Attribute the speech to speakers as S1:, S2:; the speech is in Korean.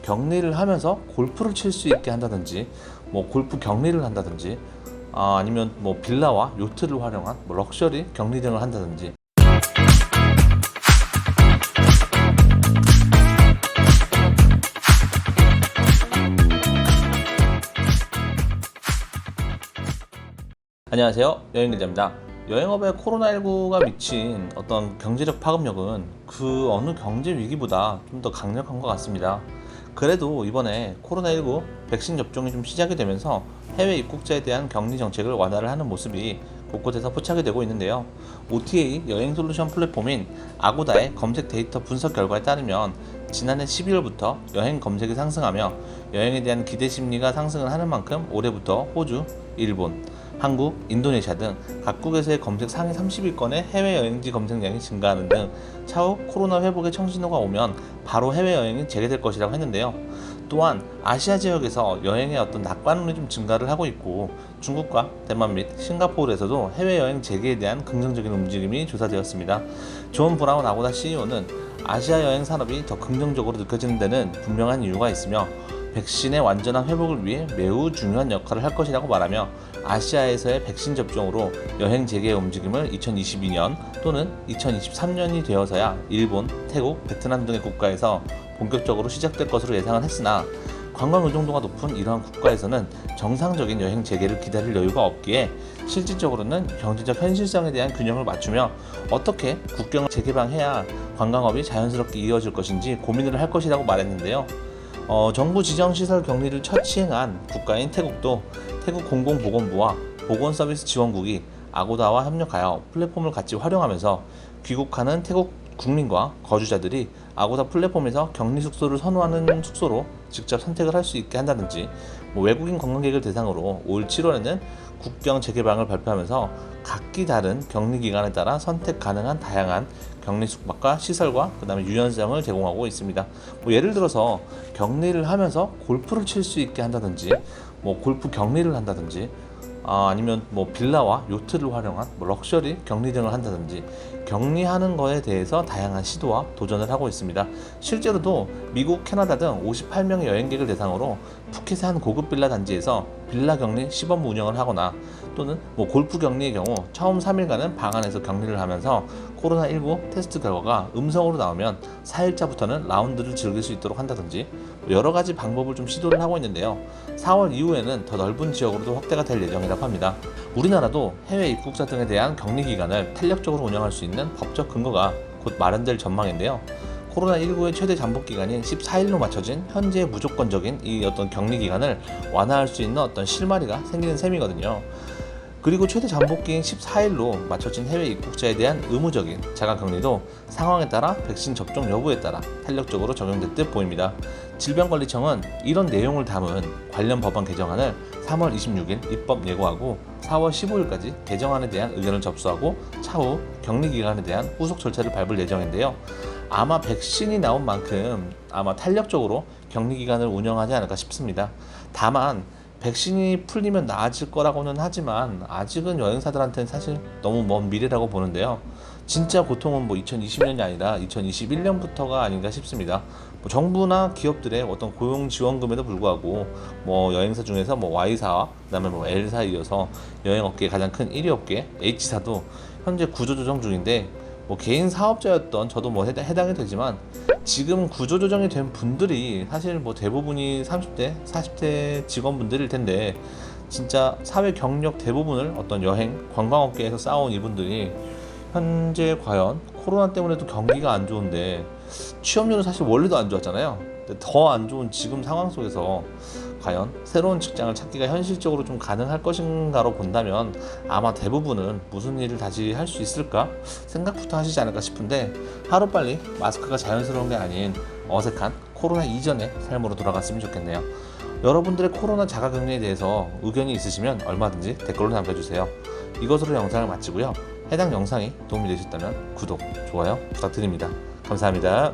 S1: 격리를 하면서 골프를 칠 수 있게 한다든지, 골프 격리를 한다든지, 아니면 빌라와 요트를 활용한 럭셔리 격리 등을 한다든지. 안녕하세요, 여행기자입니다. 여행업에 코로나19가 미친 어떤 경제적 파급력은 그 어느 경제 위기보다 좀 더 강력한 것 같습니다. 그래도 이번에 코로나19 백신 접종이 좀 시작이 되면서 해외 입국자에 대한 격리 정책을 완화를 하는 모습이 곳곳에서 포착이 되고 있는데요. OTA 여행 솔루션 플랫폼인 아고다의 검색 데이터 분석 결과에 따르면 지난해 12월부터 여행 검색이 상승하며 여행에 대한 기대 심리가 상승을 하는 만큼 올해부터 호주, 일본, 한국, 인도네시아 등 각국에서의 검색 상위 30위권의 해외여행지 검색량이 증가하는 등 차후 코로나 회복의 청신호가 오면 바로 해외여행이 재개될 것이라고 했는데요. 또한 아시아 지역에서 여행의 어떤 낙관론이 좀 증가를 하고 있고 중국과 대만 및 싱가포르에서도 해외여행 재개에 대한 긍정적인 움직임이 조사되었습니다. 존 브라운 아고다 CEO는 아시아 여행 산업이 더 긍정적으로 느껴지는 데는 분명한 이유가 있으며 백신의 완전한 회복을 위해 매우 중요한 역할을 할 것이라고 말하며 아시아에서의 백신 접종으로 여행 재개의 움직임을 2022년 또는 2023년이 되어서야 일본, 태국, 베트남 등의 국가에서 본격적으로 시작될 것으로 예상을 했으나 관광 의존도가 높은 이러한 국가에서는 정상적인 여행 재개를 기다릴 여유가 없기에 실질적으로는 경제적 현실성에 대한 균형을 맞추며 어떻게 국경을 재개방해야 관광업이 자연스럽게 이어질 것인지 고민을 할 것이라고 말했는데요. 정부 지정 시설 격리를 첫 시행한 국가인 태국도 태국 공공보건부와 보건서비스 지원국이 아고다와 협력하여 플랫폼을 같이 활용하면서 귀국하는 태국 국민과 거주자들이 아고다 플랫폼에서 격리 숙소를 선호하는 숙소로 직접 선택을 할 수 있게 한다든지, 외국인 관광객을 대상으로 올 7월에는 국경 재개방을 발표하면서 각기 다른 격리 기간에 따라 선택 가능한 다양한 격리 숙박과 시설과 그다음에 유연성을 제공하고 있습니다. 예를 들어서 격리를 하면서 골프를 칠 수 있게 한다든지, 골프 격리를 한다든지, 아니면 빌라와 요트를 활용한 럭셔리 격리 등을 한다든지 격리하는 거에 대해서 다양한 시도와 도전을 하고 있습니다. 실제로도 미국, 캐나다 등 58명의 여행객을 대상으로 푸켓의 한 고급 빌라 단지에서 빌라 격리 시범 운영을 하거나 또는 골프 격리의 경우 처음 3일간은 방 안에서 격리를 하면서 코로나19 테스트 결과가 음성으로 나오면 4일차부터는 라운드를 즐길 수 있도록 한다든지 여러 가지 방법을 좀 시도를 하고 있는데요. 4월 이후에는 더 넓은 지역으로도 확대가 될 예정이라고 합니다. 우리나라도 해외 입국자 등에 대한 격리 기간을 탄력적으로 운영할 수 있는 법적 근거가 곧 마련될 전망인데요. 코로나19의 최대 잠복 기간인 14일로 맞춰진 현재의 무조건적인 이 어떤 격리 기간을 완화할 수 있는 어떤 실마리가 생기는 셈이거든요. 그리고 최대 잠복기인 14일로 맞춰진 해외 입국자에 대한 의무적인 자가격리도 상황에 따라 백신 접종 여부에 따라 탄력적으로 적용될 듯 보입니다. 질병관리청은 이런 내용을 담은 관련 법안 개정안을 3월 26일 입법 예고하고 4월 15일까지 개정안에 대한 의견을 접수하고 차후 격리 기간에 대한 후속 절차를 밟을 예정인데요. 아마 백신이 나온 만큼 아마 탄력적으로 격리 기간을 운영하지 않을까 싶습니다. 다만 백신이 풀리면 나아질 거라고는 하지만 아직은 여행사들한테는 사실 너무 먼 미래라고 보는데요. 진짜 고통은 2020년이 아니라 2021년부터가 아닌가 싶습니다. 정부나 기업들의 어떤 고용 지원금에도 불구하고 여행사 중에서 Y사와 그다음에 L사 이어서 여행업계의 가장 큰 1위 업계 H사도 현재 구조조정 중인데 개인 사업자였던 저도 해당이 되지만 지금 구조조정이 된 분들이 사실 대부분이 30대, 40대 직원분들일 텐데 진짜 사회 경력 대부분을 어떤 여행, 관광업계에서 쌓아온 이분들이 현재 과연 코로나 때문에도 경기가 안 좋은데 취업률은 사실 원래도 안 좋았잖아요. 근데 더 안 좋은 지금 상황 속에서 과연 새로운 직장을 찾기가 현실적으로 좀 가능할 것인가로 본다면 아마 대부분은 무슨 일을 다시 할 수 있을까 생각부터 하시지 않을까 싶은데 하루빨리 마스크가 자연스러운 게 아닌 어색한 코로나 이전의 삶으로 돌아갔으면 좋겠네요. 여러분들의 코로나 자가격리에 대해서 의견이 있으시면 얼마든지 댓글로 남겨주세요. 이것으로 영상을 마치고요. 해당 영상이 도움이 되셨다면 구독, 좋아요 부탁드립니다. 감사합니다.